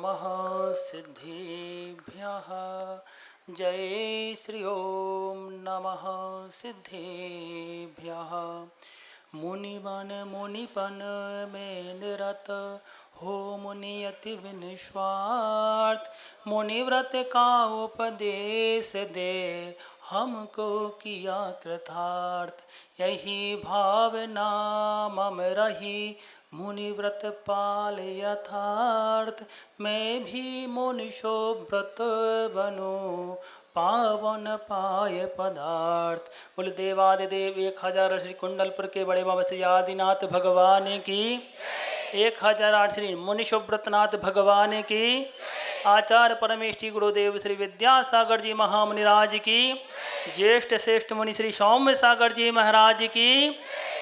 नमः सिद्धेभ्यः। जय श्री ओम नमः सिद्धेभ्यः। मुनिवन मुनिपन में निरत हो मुनि अति विनिस्वार्थ। मुनिव्रत का उपदेश दे हमको किया कृतार्थ। यही भावना मम रही मुनिव्रत पाल यथार्थ। मैं भी मुनिशो व्रत बनूं पावन पाय पदार्थ। बोल देवादिदेव 1000 श्री कुंडलपुर के बड़े बाबा श्री आदिनाथ भगवान की 1008 श्री मुनिशोव्रतनाथ भगवान की आचार्य परमेष्ठी गुरुदेव श्री विद्यासागर जी महामुनिराज की ज्येष्ठ श्रेष्ठ मुनि श्री सौम्य सागर जी महाराज की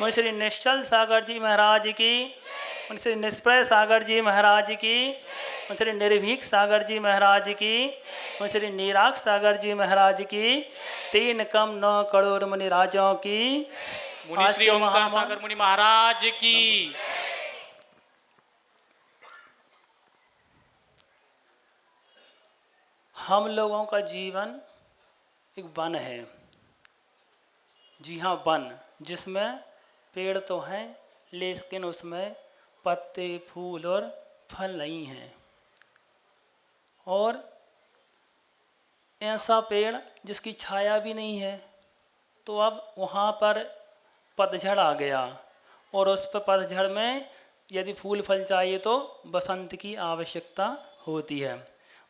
मुनि श्री निश्चल सागर जी महाराज की मुनि श्री निष्प्रय सागर जी महाराज की मुनि श्री निर्भीक सागर जी महाराज की मुनि श्री निराग सागर जी महाराज की 3 कम 9 करोड़ मुनि राजाओं की मुनि श्री ओंकार सागर मुनि महाराज की। हम लोगों का जीवन एक वन है। जी हाँ, वन जिसमें पेड़ तो हैं लेकिन उसमें पत्ते फूल और फल नहीं हैं। और ऐसा पेड़ जिसकी छाया भी नहीं है। तो अब वहाँ पर पतझड़ आ गया और उस पर पतझड़ में यदि फूल फल चाहिए तो बसंत की आवश्यकता होती है।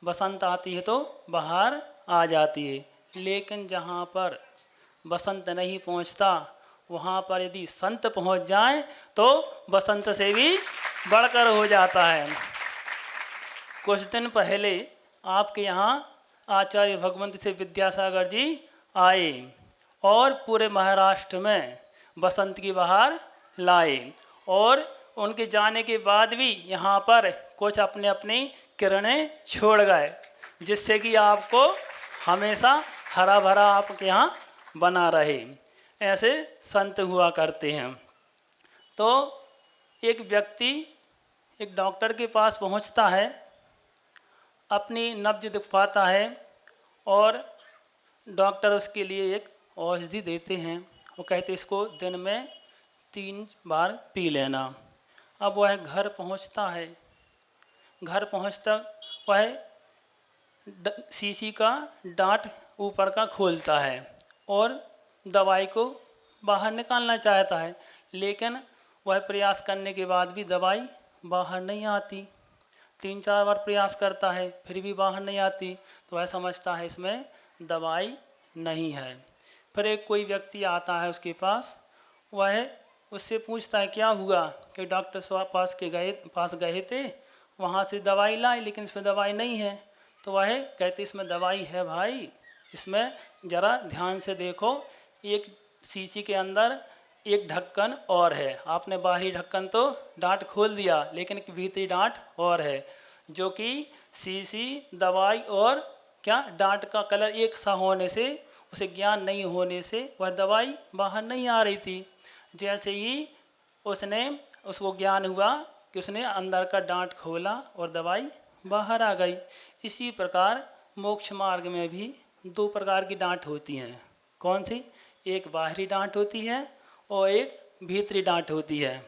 बसंत आती है तो बाहर आ जाती है। लेकिन जहाँ पर बसंत नहीं पहुँचता वहाँ पर यदि संत पहुँच जाए तो बसंत से भी बढ़कर हो जाता है। कुछ दिन पहले आपके यहाँ आचार्य भगवंत से विद्यासागर जी आए और पूरे महाराष्ट्र में बसंत की बहार लाए। और उनके जाने के बाद भी यहाँ पर कुछ अपने अपनी किरणें छोड़ गए जिससे कि आपको हमेशा हरा भरा आपके यहाँ बना रहे। ऐसे संत हुआ करते हैं। तो एक व्यक्ति एक डॉक्टर के पास पहुँचता है, अपनी नब्ज दिखवाता है और डॉक्टर उसके लिए एक औषधि देते हैं। वो कहते इसको दिन में 3 बार पी लेना। अब वह घर पहुंचता है। घर पहुंचता वह शीशी का डांट ऊपर का खोलता है और दवाई को बाहर निकालना चाहता है। लेकिन वह प्रयास करने के बाद भी दवाई बाहर नहीं आती। 3-4 बार प्रयास करता है फिर भी बाहर नहीं आती। तो वह समझता है इसमें दवाई नहीं है। फिर एक कोई व्यक्ति आता है उसके पास। वह उससे पूछता है क्या हुआ कि डॉक्टर साहब पास गए थे, वहाँ से दवाई लाई लेकिन इसमें दवाई नहीं है। तो वह कहते इसमें दवाई है भाई, इसमें ज़रा ध्यान से देखो। एक शीशी के अंदर एक ढक्कन और है। आपने बाहरी ढक्कन तो डांट खोल दिया लेकिन एक भीतरी डांट और है जो कि शीशी दवाई और क्या डांट का कलर एक सा होने से उसे ज्ञान नहीं होने से वह दवाई बाहर नहीं आ रही थी। जैसे ही उसको ज्ञान हुआ कि उसने अंदर का डांट खोला और दवाई बाहर आ गई। इसी प्रकार मोक्ष मार्ग में भी 2 प्रकार की डांट होती हैं। कौन सी? एक बाहरी डांट होती है और एक भीतरी डांट होती है।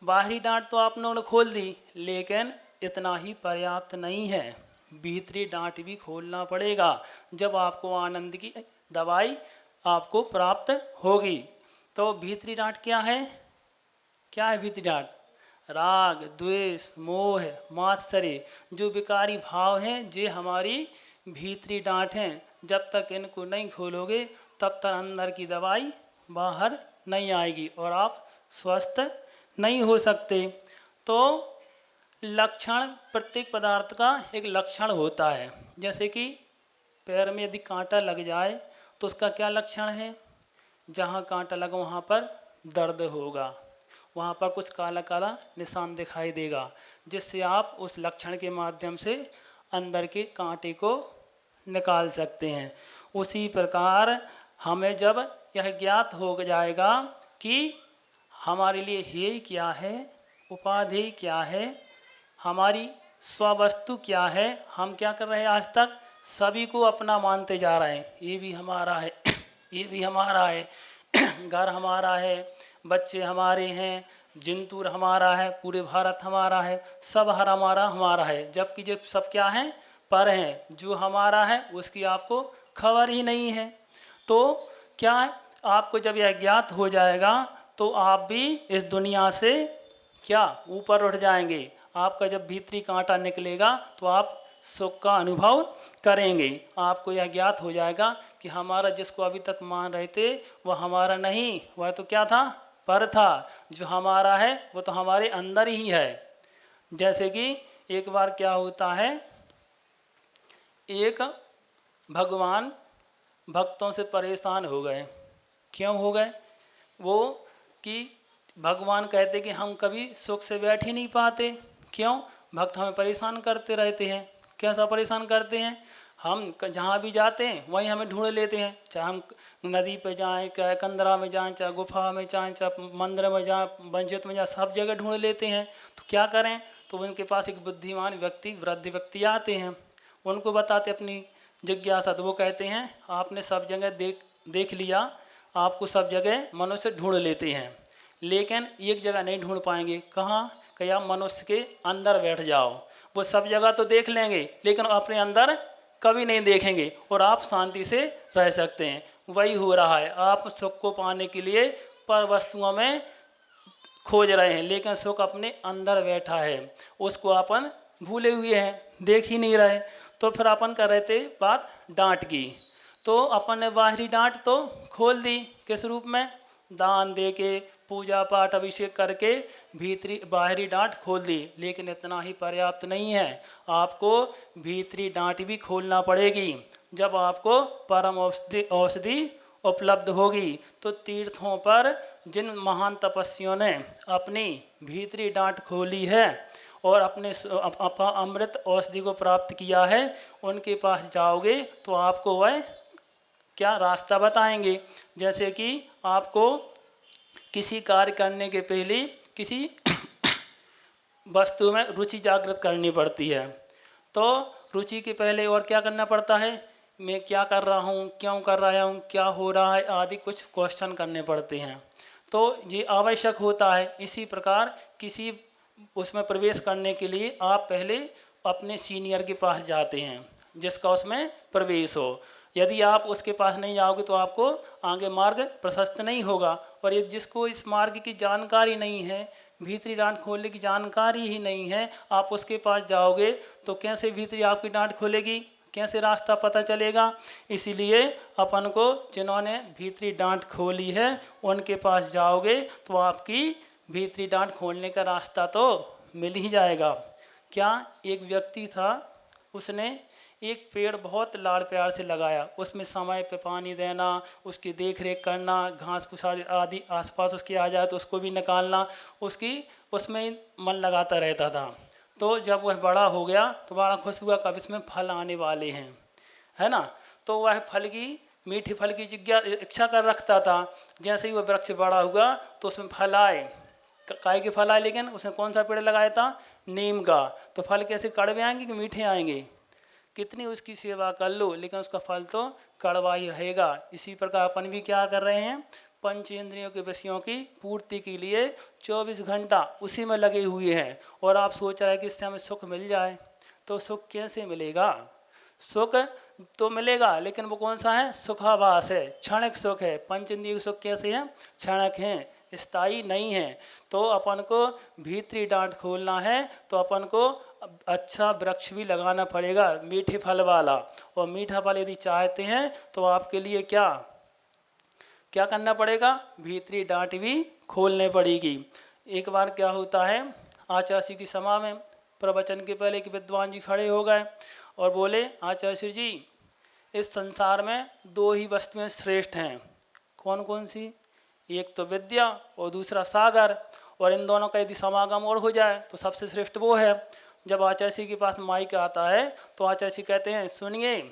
बाहरी डांट तो आपने खोल दी लेकिन इतना ही पर्याप्त नहीं है। भीतरी डांट भी खोलना पड़ेगा जब आपको आनंद की दवाई आपको प्राप्त होगी। तो भीतरी डांट क्या है? क्या है भीतरी डांट? राग द्वेष मोह मात्सर्य जो विकारी भाव हैं ये हमारी भीतरी डांट हैं। जब तक इनको नहीं खोलोगे तब तक अंदर की दवाई बाहर नहीं आएगी और आप स्वस्थ नहीं हो सकते। तो लक्षण प्रत्येक पदार्थ का एक लक्षण होता है। जैसे कि पैर में यदि कांटा लग जाए तो उसका क्या लक्षण है? जहाँ कांटा लगा वहाँ पर दर्द होगा, वहाँ पर कुछ काला काला निशान दिखाई देगा जिससे आप उस लक्षण के माध्यम से अंदर के कांटे को निकाल सकते हैं। उसी प्रकार हमें जब यह ज्ञात हो जाएगा कि हमारे लिए हेय क्या है, उपाधेय क्या है, हमारी स्ववस्तु क्या है, हम क्या कर रहे हैं आज तक सभी को अपना मानते जा रहे हैं। ये भी हमारा है, ये भी हमारा है, घर हमारा है, बच्चे हमारे हैं, जिंतूर हमारा है, पूरे भारत हमारा है, सब हर हमारा हमारा है। जबकि जब सब क्या है पर हैं, जो हमारा है उसकी आपको खबर ही नहीं है। तो क्या है, आपको जब यह ज्ञात हो जाएगा तो आप भी इस दुनिया से क्या ऊपर उठ जाएंगे। आपका जब भीतरी कांटा निकलेगा तो आप सुख का अनुभव करेंगे। आपको यह ज्ञात हो जाएगा कि हमारा जिसको अभी तक मान रहे थे वह हमारा नहीं, वह तो क्या था पर था। जो हमारा है वो तो हमारे अंदर ही है। जैसे कि एक बार क्या होता है, एक भगवान भक्तों से परेशान हो गए। क्यों हो गए? वो कि भगवान कहते कि हम कभी सुख से बैठ ही नहीं पाते। क्यों? भक्त हमें परेशान करते रहते हैं। कैसा परेशान करते हैं? हम जहाँ भी जाते हैं वहीं हमें ढूंढ लेते हैं, चाहे हम नदी पे जाएं, चाहे कंदरा में जाएं, चाहे गुफा में जाएं, चाहे मंदिर में जाएं, मस्जिद में जाएं, सब जगह ढूंढ लेते हैं। तो क्या करें? तो उनके पास एक बुद्धिमान व्यक्ति, वृद्ध व्यक्ति आते हैं, उनको बताते अपनी जिज्ञासा। तो वो कहते हैं आपने सब जगह देख लिया, आपको सब जगह मनुष्य ढूंढ लेते हैं, लेकिन एक जगह नहीं ढूंढ पाएंगे। कहाँ? कि आप मनुष्य के अंदर बैठ जाओ, वो सब जगह तो देख लेंगे लेकिन अपने अंदर कभी नहीं देखेंगे और आप शांति से रह सकते हैं। वही हो रहा है, आप सुख को पाने के लिए पर वस्तुओं में खोज रहे हैं, लेकिन सुख अपने अंदर बैठा है, उसको अपन भूले हुए हैं, देख ही नहीं रहे। तो फिर अपन कर रहे थे बात डांट की, तो अपन ने बाहरी डांट तो खोल दी। किस रूप में? दान दे के, पूजा पाठ अभिषेक करके भीतरी बाहरी डांट खोल दी। लेकिन इतना ही पर्याप्त नहीं है, आपको भीतरी डांट भी खोलना पड़ेगी। जब आपको परम औषधि उपलब्ध होगी तो तीर्थों पर जिन महान तपस्वियों ने अपनी भीतरी डांट खोली है और अपने अमृत औषधि को प्राप्त किया है, उनके पास जाओगे तो आपको वह क्या रास्ता बताएंगे। जैसे कि आपको किसी कार्य करने के पहले किसी वस्तु में रुचि जागृत करनी पड़ती है। तो रुचि के पहले और क्या करना पड़ता है? मैं क्या कर रहा हूँ, क्यों कर रहा हूँ, क्या हो रहा है, आदि कुछ क्वेश्चन करने पड़ते हैं। तो ये आवश्यक होता है। इसी प्रकार किसी उसमें प्रवेश करने के लिए आप पहले अपने सीनियर के पास जाते हैं जिसका उसमें प्रवेश हो। यदि आप उसके पास नहीं जाओगे तो आपको आगे मार्ग प्रशस्त नहीं होगा। और ये जिसको इस मार्ग की जानकारी नहीं है, भीतरी डांट खोलने की जानकारी ही नहीं है, आप उसके पास जाओगे तो कैसे भीतरी आपकी डांट खोलेगी, कैसे रास्ता पता चलेगा। इसीलिए अपन को जिन्होंने भीतरी डांट खोली है उनके पास जाओगे तो आपकी भीतरी डांट खोलने का रास्ता तो मिल ही जाएगा। क्या एक व्यक्ति था, उसने एक पेड़ बहुत लाड़ प्यार से लगाया, उसमें समय पे पानी देना, उसकी देख रेख करना, घास फूस आदि आसपास उसके आ जाए तो उसको भी निकालना, उसकी उसमें मन लगाता रहता था। तो जब वह बड़ा हो गया तो बड़ा खुश हुआ कब इसमें फल आने वाले हैं, है ना। तो वह फल की मीठे फल की इच्छा कर रखता था। जैसे ही वह वृक्ष बड़ा हुआ तो उसमें फल आए, काय के फल आए, लेकिन उसने कौन सा पेड़ लगाया था? नीम का। तो फल कैसे कड़वे आएंगे कि मीठे आएंगे? कितनी उसकी सेवा कर लो लेकिन उसका फल तो कड़वा ही रहेगा। इसी प्रकार अपन भी क्या कर रहे हैं, पंचेंद्रियों के विषयों की पूर्ति के लिए 24 घंटा उसी में लगे हुए हैं। और आप सोच रहे हैं कि इससे हमें सुख मिल जाए, तो सुख कैसे मिलेगा? सुख तो मिलेगा लेकिन वो कौन सा है? सुखाभास है, क्षणिक सुख है। पंचेंद्रिय सुख कैसे हैं? क्षणिक हैं, स्थायी नहीं है। तो अपन को भीतरी डांट खोलना है तो अपन को अच्छा वृक्ष भी लगाना पड़ेगा, मीठे फल वाला। और मीठा फल यदि चाहते हैं तो आपके लिए क्या क्या करना पड़ेगा? भीतरी डांट भी खोलने पड़ेगी। एक बार क्या होता है, आचार्य की सभा में प्रवचन के पहले एक विद्वान जी खड़े हो गए और बोले, आचार्य जी, इस संसार में दो ही वस्तुएं श्रेष्ठ हैं। कौन कौन सी? एक तो विद्या और दूसरा सागर, और इन दोनों का यदि समागम और हो जाए तो सबसे श्रेष्ठ वो है। जब आचार्य के पास माइक आता है तो आचार्य कहते हैं, सुनिए,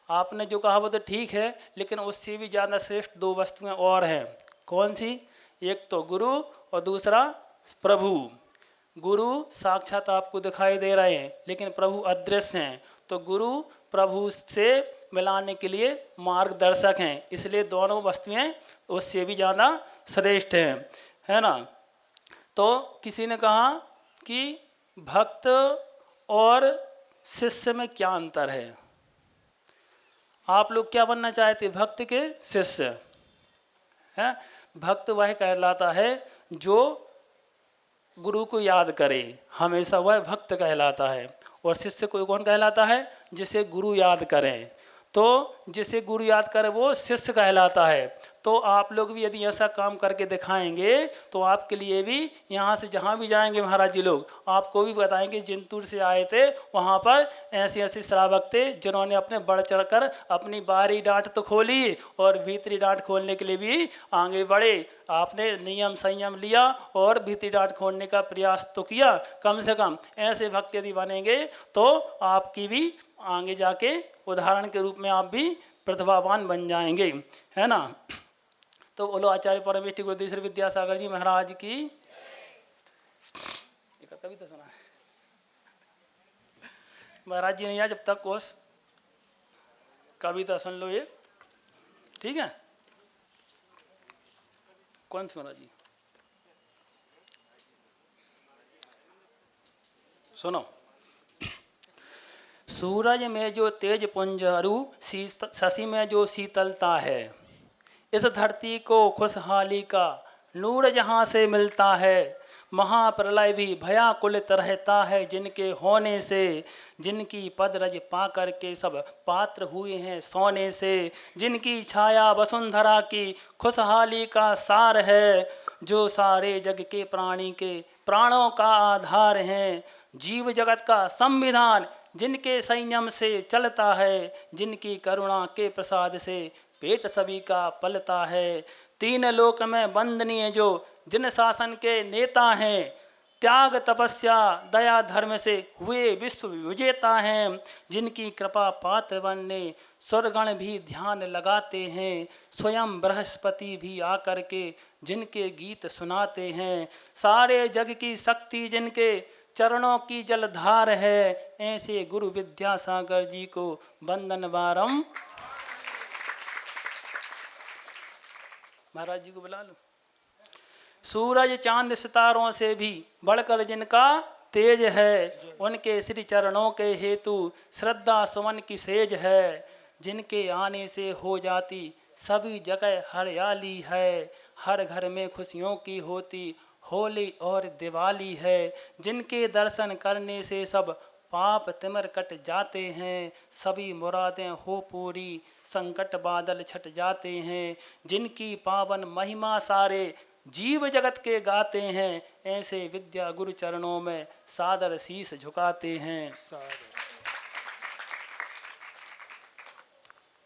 आपने जो कहा वो तो ठीक है, लेकिन उससे भी ज़्यादा श्रेष्ठ दो वस्तुएं और हैं। कौन सी? एक तो गुरु और दूसरा प्रभु। गुरु साक्षात आपको दिखाई दे रहे हैं लेकिन प्रभु अदृश्य हैं, तो गुरु प्रभु से मिलाने के लिए मार्गदर्शक हैं, इसलिए दोनों वस्तुएं उससे भी ज़्यादा श्रेष्ठ हैं, है ना। तो किसी ने कहा कि भक्त और शिष्य में क्या अंतर है। आप लोग क्या बनना चाहते, भक्त के शिष्य है। भक्त वह कहलाता है जो गुरु को याद करे, हमेशा वह भक्त कहलाता है। और शिष्य को कौन कहलाता है, जिसे गुरु याद करें। तो जिसे गुरु याद करे वो शिष्य कहलाता है। तो आप लोग भी यदि ऐसा काम करके दिखाएंगे तो आपके लिए भी, यहाँ से जहाँ भी जाएंगे महाराज जी लोग आपको भी बताएंगे जिंतूर से आए थे, वहाँ पर ऐसे ऐसे श्रावक थे जिन्होंने अपने बढ़ चढ़कर अपनी बाहरी डांट तो खोली और भीतरी डांट खोलने के लिए भी आगे बढ़े। आपने नियम संयम लिया और भीतरी डांट खोलने का प्रयास तो किया। कम से कम ऐसे भक्त यदि बनेंगे तो आपकी भी आगे जाके उदाहरण के रूप में आप भी प्रतिभावान बन जाएंगे, है ना। तो बोलो आचार्य परमेष्टि गुरुदेव विद्यासागर जी महाराज की। एक कविता सुना महाराज जी नहीं आया जब तक कोर्स कविता सुन लो ये, ठीक है। कौन सी महाराज जी, सुनो। सूरज में जो तेज पुंज अरु, शशि में जो शीतलता है, इस धरती को खुशहाली का नूर जहाँ से मिलता है। महाप्रलय भी भयाकुलित रहता है जिनके होने से, जिनकी पदरज पा कर के सब पात्र हुए हैं सोने से। जिनकी छाया वसुंधरा की खुशहाली का सार है, जो सारे जग के प्राणी के प्राणों का आधार हैं। जीव जगत का संविधान जिनके संयम से चलता है, जिनकी करुणा के प्रसाद से पेट सभी का पलता है। तीन लोक में वंदनीय जो जिन शासन के नेता हैं, त्याग तपस्या दया धर्म से हुए विश्व विजेता हैं। जिनकी कृपा पात्र बनने स्वर्गण भी ध्यान लगाते हैं, स्वयं बृहस्पति भी आकर के जिनके गीत सुनाते हैं। सारे जग की शक्ति जिनके चरणों की जलधार है, ऐसे गुरु विद्यासागर जी को वंदन बारम। महाराज जी को बुला लो। सूरज चांद सितारों से भी बढ़कर जिनका तेज है, उनके श्री चरणों के हेतु श्रद्धा सुमन की सेज है। जिनके आने से हो जाती सभी जगह हरियाली है, हर घर में खुशियों की होती होली और दिवाली है। जिनके दर्शन करने से सब पाप तिमिर कट जाते हैं, सभी मुरादें हो पूरी संकट बादल छट जाते हैं। जिनकी पावन महिमा सारे जीव जगत के गाते हैं, ऐसे विद्या गुरु चरणों में सादर शीस झुकाते हैं।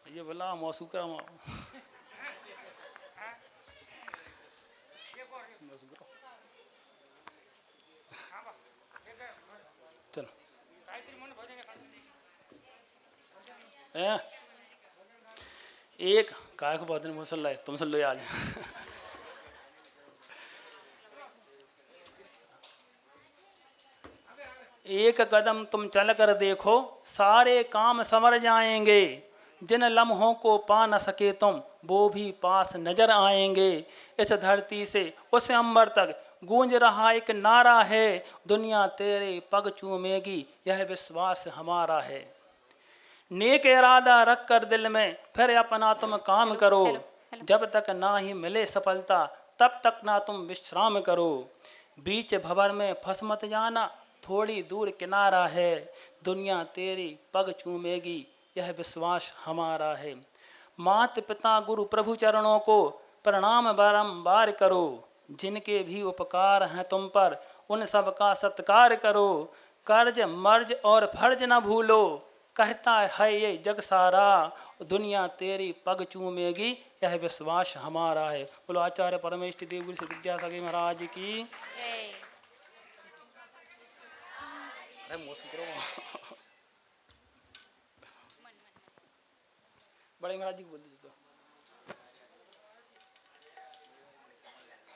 ये बोला मौसूका चलो एक काय को बहुत दिन मुझसे लाए तुम सुन लो आज। एक कदम तुम चल कर देखो सारे काम संवर जाएंगे। जिन लम्हों को पा न सके तुम वो भी पास नजर आएंगे। इस धरती से उस अंबर तक गूंज रहा एक नारा है, दुनिया तेरे पग चूमेगी यह विश्वास हमारा है। नेक इरादा रख कर दिल में फिर अपना तुम काम करो, जब तक ना ही मिले सफलता तब तक ना तुम विश्राम करो। बीच भंवर में फंस मत जाना थोड़ी दूर किनारा है, दुनिया तेरी पग चूमेगी यह विश्वास हमारा है। माता पिता गुरु प्रभु चरणों को प्रणाम बारंबार करो, जिनके भी उपकार हैं तुम पर उन सब का सत्कार करो। कर्ज मर्ज और फर्ज न भूलो कहता है ये जग सारा, दुनिया तेरी पग चूमेगी यह विश्वास हमारा है। बोलो आचार्य परमेष्टि देव गुरु श्री विद्यासागर महाराज की। बड़े महाराज जी को बोल दीजिए तो।